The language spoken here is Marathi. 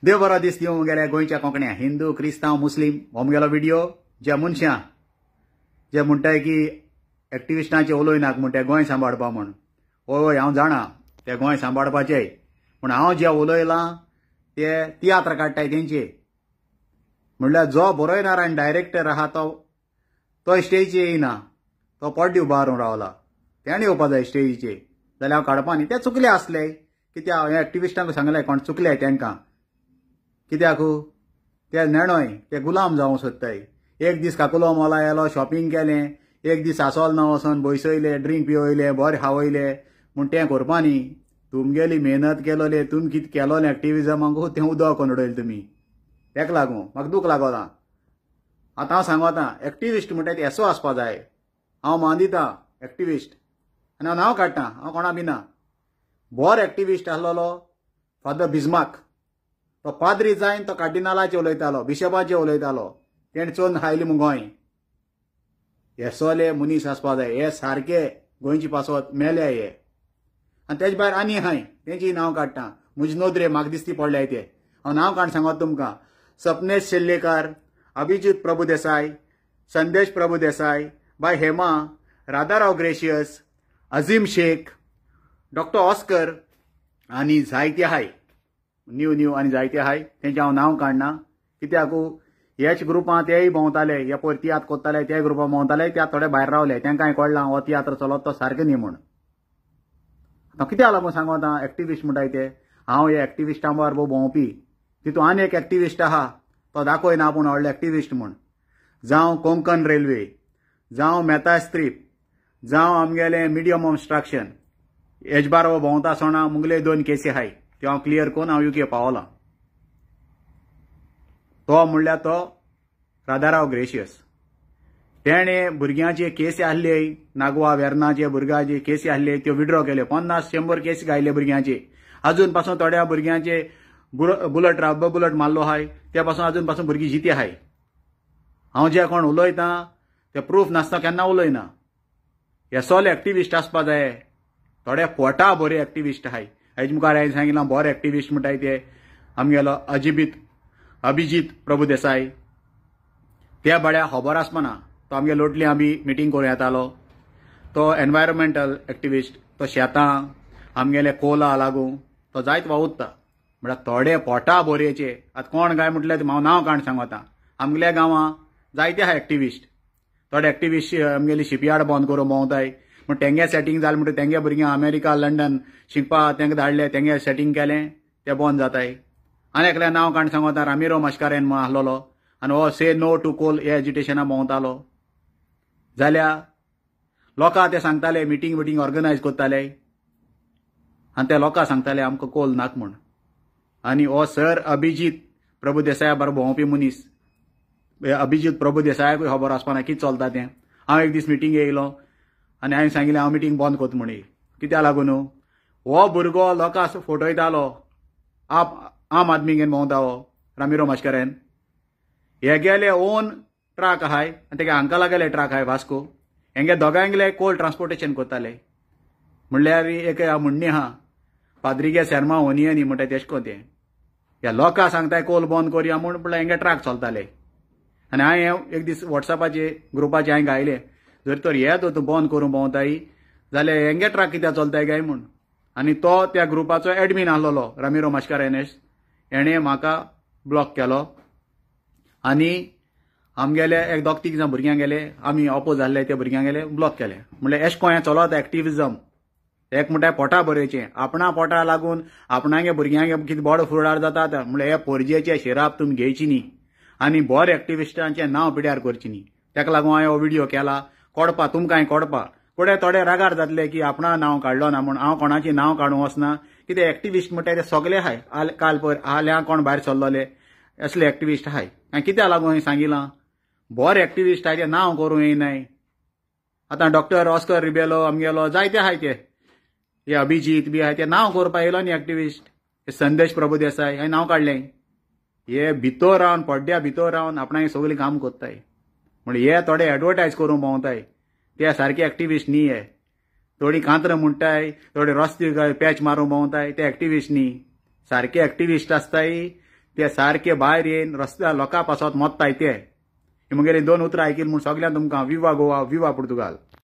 देव बरो दीस दिवं गेले गोंयच्या कोंकण्या हिंदू क्रिस्तांव मुस्लीम हो मुगेलो व्हिडिओ जे मनशां जे म्हणटाय की एक्टिविस्टांचे उलोयनाक म्हण ते गोंय सांबाळपा म्हण हय हांव जाणा ते गोंय सांबाळपाचे पूण हांव जे उलयलां ते तियात्र काडटाय तेंचे म्हणल्यार जो बरयणार आनी डायरेक्टर आहा तो स्टेजीचेर येयना तो पड्डे उबारून रावला तेणें येवपा जाय स्टेजीचेर जाल्यार हांव काडपा न्ही ते चुकले आसले कित्याक हांवें एक्टिविस्टांक सांगलें कोण चुकले तांकां कित्याक ते नेणोय ते गुलाम जावंक सोदताय एक दीस काकुलो मोला येलो शॉपिंग केलें एक दीस आसोल ना वचोन बसयले ड्रिंक पिवयले बरें खावयले म्हूण तें करपा न्ही तुमगेली मेहनत केलोले तुमी कितें केलोलें एक्टिविजमाक तें उदक करून उडयलें तुमी तेका लागून म्हाका दूख लागोता आतां हांव सांगोता एक्टिविस्ट म्हणटा ते एसो आसपा जाय हांव मानिता एक्टिविस्ट आनी हांव नांव काडटा हांव कोणा भिना बरो एक्टिविस्ट आसलोलो फादर बिस्मार्क तो पाद्री जायन तो कार्डिनालाचे उलयतालो बिशपाचे उलयतालो तेणें चोन हायली म्हूण गोंय एसोले मनीस आसपा जाय हे सारके गोंयची पासवत मेले हे आनी तेजे भायर आनी हाय तेंची नांव काडटा म्हजे नोदरे म्हाका दिसती पडले ते हांव नांव काड सांगत तुमकां सपनेश शेल्लेकार अभिजीत प्रभुदेसाय संदेश प्रभुदेसाय बाय हेमा राधाराव ग्रेशियस अजीम शेख डॉक्टर ऑस्कर आनी जायते हाय न्यू आनी जायते हाय तेंचे हांव नांव काडना कित्याक हेच ग्रुपां तेय भोंवताले हे पयर तियात्र कोत्ताले ते ग्रुपां भोंवताले त्या थोडे भायर रावले तांकांय कळलां हो तियात्र चलत तो सारकें न्ही म्हूण आतां कित्याक लागून सांगोता एक्टिविस्ट म्हणटाय ते हांव हे एक्टिविस्टां बरोबर भोंवपी तितून आनी एक एक्टिविस्ट आहा तो दाखयना पूण व्हडलो एक्टिविस्ट म्हूण जावं कोंकण रेल्वे जावं मेता स्ट्रीप जावं आमगेलें मिडियम ऑफ इंस्ट्रक्शन हेज बरोबर भोंवता आसतना मुगले 2 केसी आहाय त्यो हांव क्लियर करून हांव यूके पावलां तो म्हणल्यार तो राधाराव ग्रेशियस तेणे भुरग्यांचे केसी आसले नागवा वेर्नाचे भुरग्यांचे केसी आसले त्यो विड्रॉ केले 50-100 केसी घायले भुरग्यांचे अजून पासून थोड्या भुरग्यांचे बुलट मारलो हाय त्या पासून अजून पासून भुरगीं जिती हाय हांव जे कोण उलयतां ते प्रूफ नासता केन्ना उलयना हे सगळे एक्टिविस्ट आसपा जाय थोडे पोटा बरे एक्टिविस्ट आहाय हेजे मुखार हांवें सांगितलां बरो एक्टिविस्ट म्हणटाय ते आमगेलो अभिजीत प्रभुदेसाय त्या बड्या खबर आसपाना तो आमगे लोटली आमी मिटींग करूं येतालो तो एनवायरमेंटल एक्टिविस्ट तो शेतां आमगेले कोला लागून तो जायत वावुरता म्हळ्यार थोडे पोटा बोरयेचे आतां कोण काय म्हटल्यार हांव नांव काण सांगता आमगेल्या गांवां जायते आहा एक्टिविस्ट थोडे एक्टिविस्ट आमगेली शिपयार्ड बंद करून भोंवताय म्हण तेंगे सेटींग जालें म्हणटकीर तेंगे भुरग्यांक अमेरिका लंडन शिकपा तेंका धाडले तेंगे सेटींग केलें ते बंद जाताय आनी एकल्या नांव काण सांगता रामिरो मस्कारेन म्हूण आसलोलो आनी हो से नो टू कोल हे एज्युटेशना भोंवतालो जाल्यार लोकां ते सांगताले मिटींग ऑर्गनायज करताले आनी ते लोकां सांगताले आमकां कोल नाक म्हूण आनी हो सर अभिजीत प्रभुदेसाया बरोबर भोंवपी मनीस अभिजीत प्रभुदेसायाकूय खबर आसपाना कितें चलता तें हांव एक दीस मिटींग येयलो आनी हांवें सांगिल्लें हांव मिटींग बंद करता म्हूण कित्याक लागून हो भुरगो लोकां फोटयतालो आम आदमी घेवन भोंवता हो रामिरो मस्कारेन हे गेले ओन ट्रक आहाय आनी तेगे अंकला गेले ट्रक आहाय वास्को हेंगे दोगांयगेले कोल ट्रान्सपोर्टेशन करताले म्हणल्यार एक म्हणणी आहा पाद्रीगे शर्मा ओनियनी म्हणटा तेश को तें ह्या लोकां सांगताय कोल बंद करया म्हूण म्हणल्यार हेंगे ट्रक चलताले आनी हांवें एक दीस वॉट्सॅपाचे ग्रुपाचे हांवें घायले जर तर हे तूं बंद करून भोंवताय जाल्यार हेंगे ट्रक कित्याक चलताय काय म्हूण आनी तो त्या ग्रुपाचो एडमीन आसलोलो रामिरो मस्कारेनेस हेणें म्हाका ब्लॉक केलो आनी आमगेले एक 2-3 जाण भुरग्यांक गेले आमी ऑपोज जाल्ले त्या भुरग्यांक गेले ब्लॉक केले म्हणल्यार एश कोण चलत एक्टिविजम एक म्हणटा पोटा बरयचें आपणा पोटा लागून आपणागे भुरग्यांक कितें बरो फुडार जाता म्हणल्यार हे पोरजेचे शिराप तुमी घेवची न्ही आनी बरो एक्टिविस्टांचें नांव पिड्यार करचें न्ही तेका लागून हांवें हो व्हिडिओ केला कोडपा तुमकांय कोडपा थोडे रागार जातले की आपणा नांव काडलो ना म्हूण हांव कोणाचें नांव काडूंक वचना कितें एक्टिविस्ट म्हणटा ते सगळे हाय काल पयर हाल्या कोण भायर सरलोले असले एक्टिविस्ट आहाय आनी कित्याक लागून हांवें सांगिलां बरे एक्टिविस्ट आहाय ते नांव करूं येयनाय आतां डॉक्टर ऑस्कर रिबेलो आमगेलो जायते आहाय ते हे अभिजीत बी आहाय ते नांव करपा येयलो न्ही एक्टिविस्ट संदेश प्रभुदेसाय हांवें नांव काडलें हे भितर रावन पड्ड्या भितर रावन आपणाक सगळीं काम कोत्ताय म्हण हे थोडे एडवर्टायज करून भोंवताय ते सारके एक्टिविस्ट न्ही हे थोडी कांतरां म्हणटाय थोडे रस्ते पॅच मारून भोंवताय ते एक्टिविस्ट न्ही सारके एक्टिविस्ट आसताय ते सारखे भायर येवन रस्त्यार लोकां पासत मोत्ताय ते मुगेली 2 उतरां आयकील म्हूण सगळ्यांक तुमकां विवा गोवा विवा पुर्तुगाल.